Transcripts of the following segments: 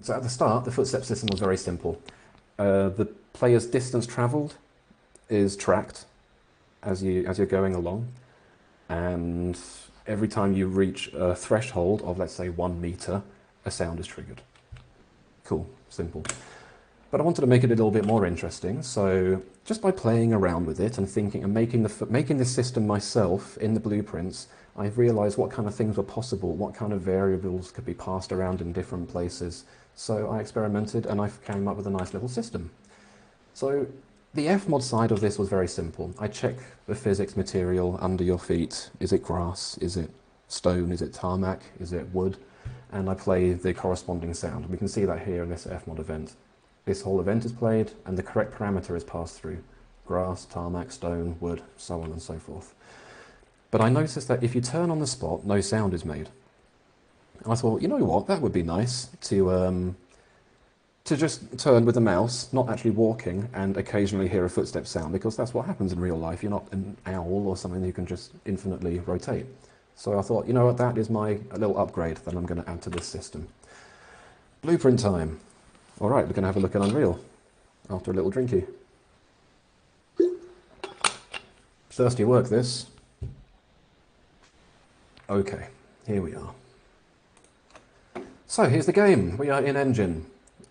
So at the start, the footstep system was very simple. The player's distance travelled is tracked as you're going along, and every time you reach a threshold of, let's say, 1 meter, a sound is triggered. Cool, simple. But I wanted to make it a little bit more interesting, so just by playing around with it and thinking and making this system myself in the blueprints, I've realised what kind of things were possible, what kind of variables could be passed around in different places. So I experimented and I came up with a nice little system. So the FMOD side of this was very simple. I check the physics material under your feet. Is it grass? Is it stone? Is it tarmac? Is it wood? And I play the corresponding sound. We can see that here in this FMOD event. This whole event is played and the correct parameter is passed through. Grass, tarmac, stone, wood, so on and so forth. But I noticed that if you turn on the spot, no sound is made. And I thought, you know what, that would be nice to just turn with the mouse, not actually walking, and occasionally hear a footstep sound, because that's what happens in real life. You're not an owl or something you can just infinitely rotate. So I thought, you know what, that is my little upgrade that I'm going to add to this system. Blueprint time. All right, we're going to have a look at Unreal after a little drinky. Thirsty work, this. Okay, here we are. So here's the game. We are in Engine.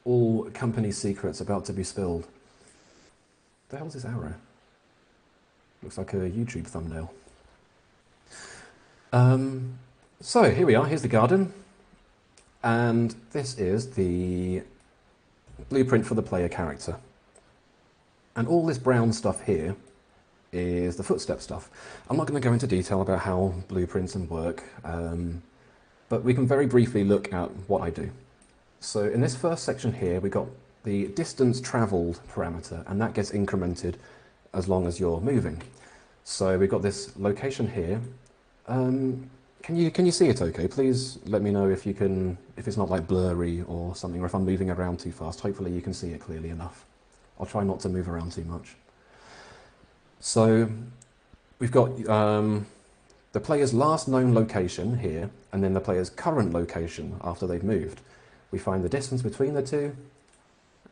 All company secrets about to be spilled. The hell is this arrow? Looks like a YouTube thumbnail. So here we are. Here's the garden. And this is the blueprint for the player character. And all this brown stuff here is the footstep stuff. I'm not going to go into detail about how blueprints and work, but we can very briefly look at what I do. So in this first section here, we got the distance travelled parameter, and that gets incremented as long as you're moving. So we've got this location here. Can you see it okay? Please let me know if you can, if it's not like blurry or something, or if I'm moving around too fast. Hopefully you can see it clearly enough. I'll try not to move around too much. So we've got the player's last known location here, and then the player's current location after they've moved. We find the distance between the two,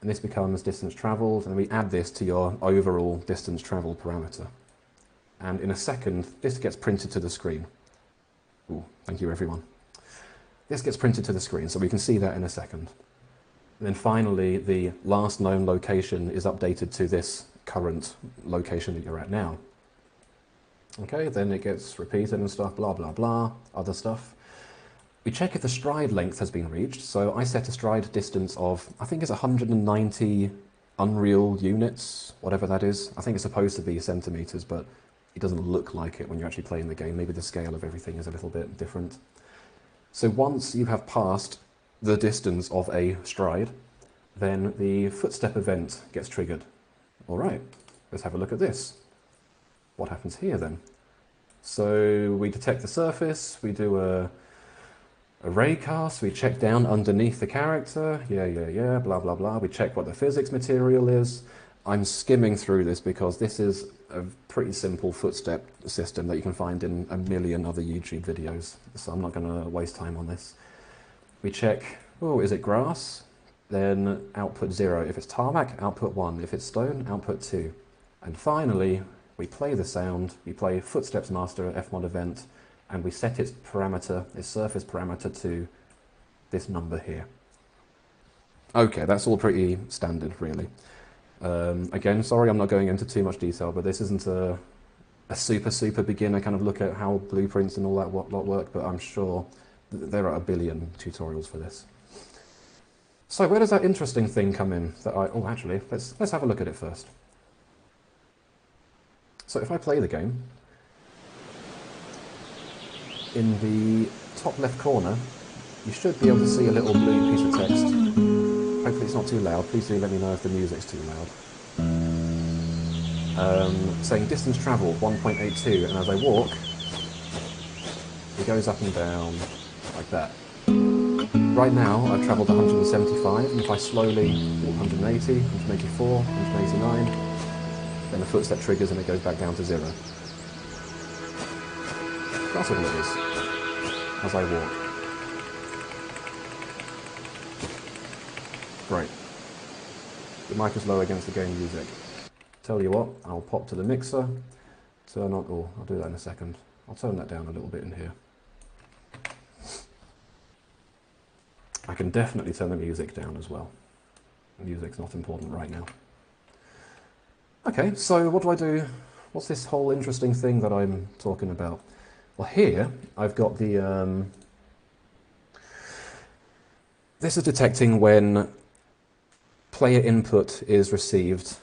and this becomes distance travelled, and we add this to your overall distance travelled parameter. And in a second, this gets printed to the screen. Ooh, thank you everyone. This gets printed to the screen, so we can see that in a second. And then finally, the last known location is updated to this current location that you're at now. Okay, then it gets repeated and stuff, blah, blah, blah, other stuff. We check if the stride length has been reached. So I set a stride distance of, I think it's 190 Unreal units, whatever that is. I think it's supposed to be centimeters, but it doesn't look like it when you're actually playing the game. Maybe the scale of everything is a little bit different. So once you have passed the distance of a stride, then the footstep event gets triggered. All right, let's have a look at this. What happens here then? So we detect the surface, we do a ray cast, we check down underneath the character, yeah, blah, blah, blah. We check what the physics material is. I'm skimming through this because this is a pretty simple footstep system that you can find in a million other YouTube videos, so I'm not going to waste time on this. We check, oh, is it grass? Then output 0. If it's tarmac, output 1. If it's stone, output 2. And finally, we play the sound, we play Footsteps Master FMOD event, and we set its parameter, its surface parameter, to this number here. Okay, that's all pretty standard, really. Again, sorry I'm not going into too much detail, but this isn't a super beginner kind of look at how blueprints and all that lot work, but I'm sure there are a billion tutorials for this. So where does that interesting thing come in? Oh, actually, let's have a look at it first. So if I play the game, in the top left corner, you should be able to see a little blue piece of text. Hopefully it's not too loud. Please do let me know if the music's too loud. Saying distance travelled 1.82, and as I walk, it goes up and down like that. Right now, I've travelled 175, and if I slowly, 180, 184, 189, then the footstep triggers and it goes back down to 0. That's all it is, as I walk. Great. The mic is low against the game music. Tell you what, I'll pop to the mixer, turn on, oh, I'll do that in a second. I'll turn that down a little bit in here. I can definitely turn the music down as well. The music's not important right now. Okay, so what do I do? What's this whole interesting thing that I'm talking about? Well, here I've got the... this is detecting when player input is received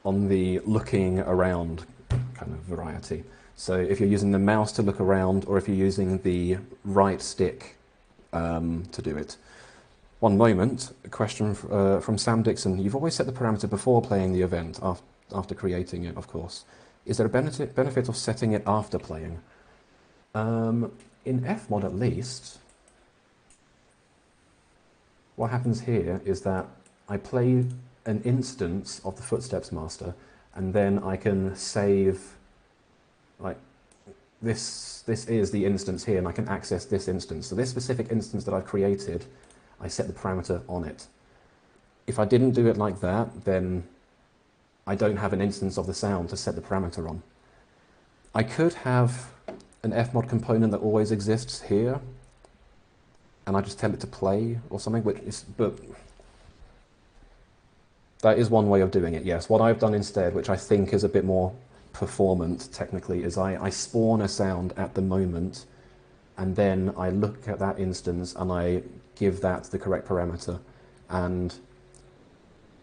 on the looking around kind of variety. So if you're using the mouse to look around, or if you're using the right stick to do it. One moment, a question from Sam Dixon. You've always set the parameter before playing the event, after creating it, of course. Is there a benefit of setting it after playing? In FMOD at least, what happens here is that I play an instance of the Footsteps master, and then I can save, like, this is the instance here, and I can access this instance. So this specific instance that I've created, I set the parameter on it. If I didn't do it like that, then I don't have an instance of the sound to set the parameter on. I could have an FMOD component that always exists here, and I just tell it to play or something, but that is one way of doing it, yes. What I've done instead, which I think is a bit more performant technically, is I spawn a sound at the moment, and then I look at that instance and I give that the correct parameter, and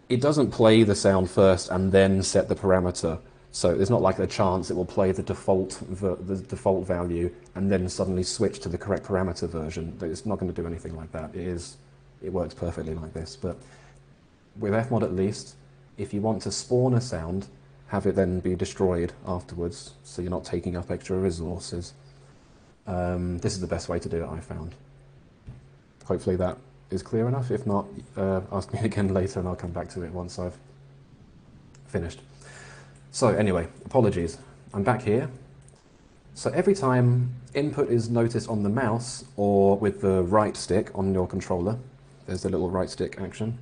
it doesn't play the sound first and then set the parameter. So there's not like a chance it will play the default value and then suddenly switch to the correct parameter version. It's not going to do anything like that. It works perfectly like this. But with FMOD at least, if you want to spawn a sound, have it then be destroyed afterwards, so you're not taking up extra resources. This is the best way to do it, I found. Hopefully that is clear enough. If not, ask me again later and I'll come back to it once I've finished. So anyway, apologies. I'm back here. So every time input is noticed on the mouse or with the right stick on your controller, there's the little right stick action,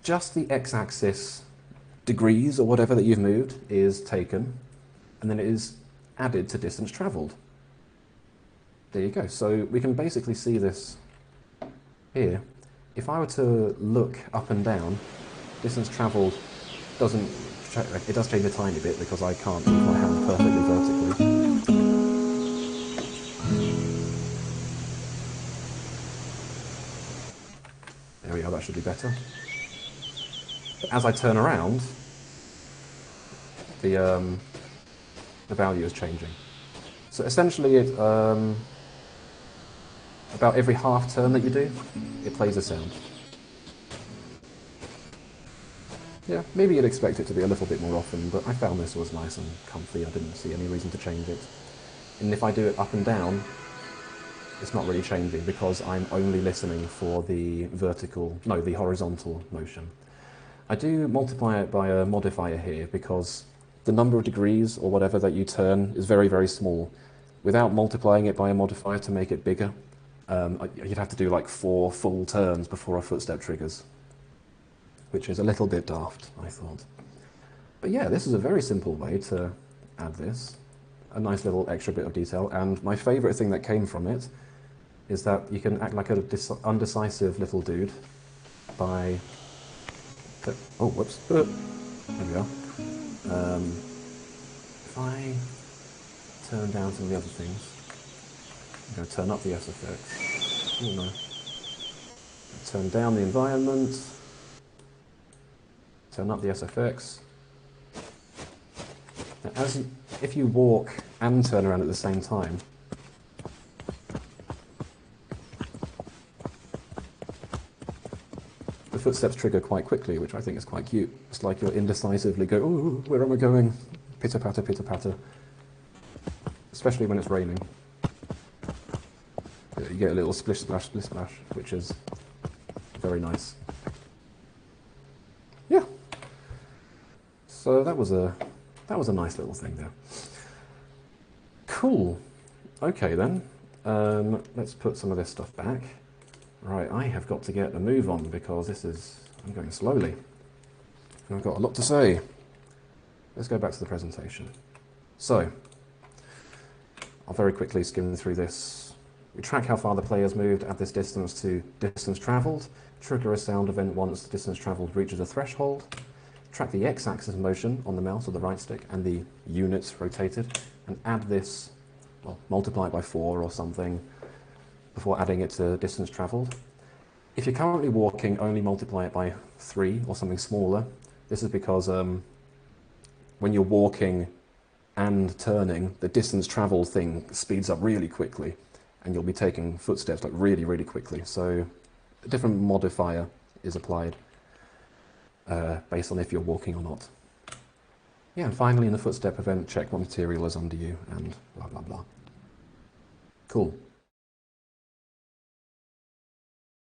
just the x-axis degrees or whatever that you've moved is taken, and then it is added to distance travelled. There you go. So we can basically see this here. If I were to look up and down, distance travelled doesn't, it does change a tiny bit because I can't move my hand perfectly vertically. There we are, that should be better. But as I turn around, the value is changing. So essentially it, about every half turn that you do, it plays a sound. Yeah, maybe you'd expect it to be a little bit more often, but I found this was nice and comfy. I didn't see any reason to change it. And if I do it up and down, it's not really changing because I'm only listening for the the horizontal motion. I do multiply it by a modifier here because the number of degrees or whatever that you turn is very, very small. Without multiplying it by a modifier to make it bigger, you'd have to do like 4 full turns before a footstep triggers, which is a little bit daft, I thought. But yeah, this is a very simple way to add this. A nice little extra bit of detail, and my favourite thing that came from it is that you can act like an undecisive little dude by... Oh, whoops. There we are. If I turn down some of the other things, I'm going to turn up the SFX. Oh no. Turn down the environment. Turn up the SFX. Now, if you walk and turn around at the same time, the footsteps trigger quite quickly, which I think is quite cute. It's like you're indecisively go, oh, where am I going? Pitter patter, pitter patter. Especially when it's raining. You get a little splish splash, splish splash, which is very nice. Yeah. So that was a nice little thing there. Cool. Okay then. Let's put some of this stuff back. Right, I have got to get a move on because I'm going slowly. And I've got a lot to say. Let's go back to the presentation. So, I'll very quickly skim through this. We track how far the player's moved at this distance to distance travelled, trigger a sound event once the distance travelled reaches a threshold, track the x-axis motion on the mouse or the right stick and the units rotated, and add this, well, multiply it by 4 or something before adding it to distance travelled. If you're currently walking, only multiply it by 3 or something smaller. This is because when you're walking and turning, the distance travelled thing speeds up really quickly, and you'll be taking footsteps like really, really quickly. So a different modifier is applied based on if you're walking or not. Yeah, and finally in the footstep event, check what material is under you and blah, blah, blah. Cool.